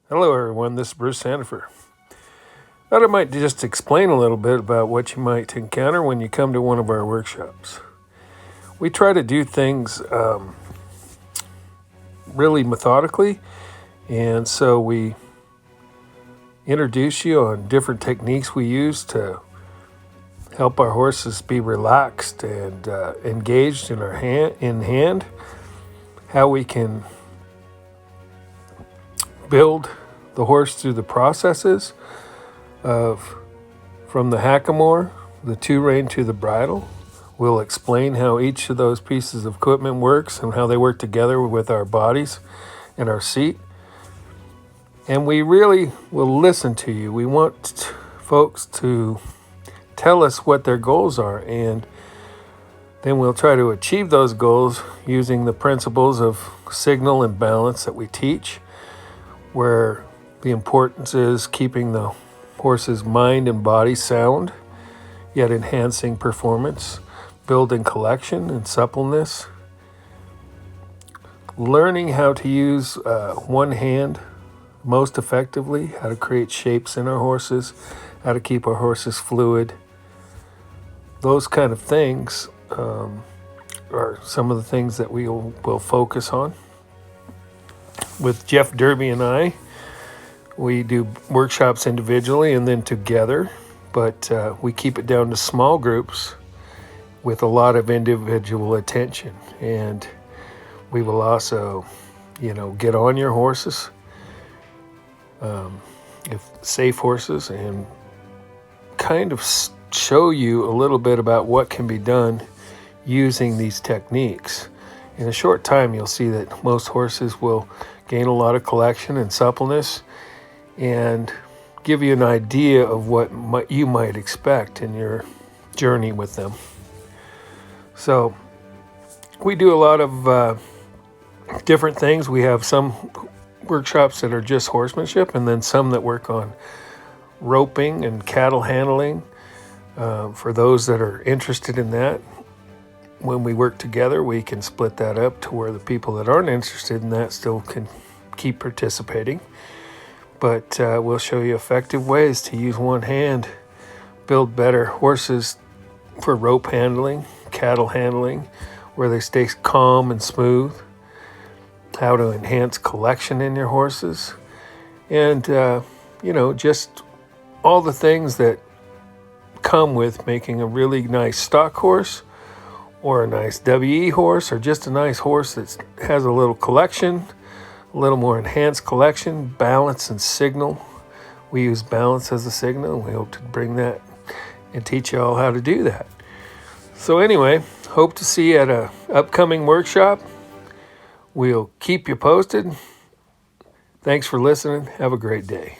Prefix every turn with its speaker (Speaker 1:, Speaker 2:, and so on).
Speaker 1: Hello everyone, this is Bruce Sandifer. Thought I might just explain a little bit about what you might encounter when you come to one of our workshops. We try to do things really methodically, and so we introduce you on different techniques we use to help our horses be relaxed and engaged in hand, how we can build the horse through the processes of from the hackamore, the two-rein to the bridle. We'll explain how each of those pieces of equipment works and how they work together with our bodies and our seat. And we really will listen to you. We want folks to tell us what their goals are, and then we'll try to achieve those goals using the principles of signal and balance that we teach, where the importance is keeping the horse's mind and body sound, yet enhancing performance, building collection and suppleness, learning how to use one hand most effectively, how to create shapes in our horses, how to keep our horses fluid. Those kind of things are some of the things that we will focus on. With Jeff Derby and I, we do workshops individually and then together, but we keep it down to small groups with a lot of individual attention. And we will also, get on your horses, if safe horses, and kind of show you a little bit about what can be done using these techniques. In a short time, you'll see that most horses will gain a lot of collection and suppleness and give you an idea of what you might expect in your journey with them. So we do a lot of different things. We have some workshops that are just horsemanship, and then some that work on roping and cattle handling. For those that are interested in that, when we work together, we can split that up to where the people that aren't interested in that still can keep participating. But we'll show you effective ways to use one hand, build better horses for rope handling, cattle handling, where they stay calm and smooth, how to enhance collection in your horses, and, just all the things that come with making a really nice stock horse, or a nice WE horse, or just a nice horse that has a little collection, a little more enhanced collection, balance and signal. We use balance as a signal, and we hope to bring that and teach you all how to do that. So anyway, hope to see you at an upcoming workshop. We'll keep you posted. Thanks for listening. Have a great day.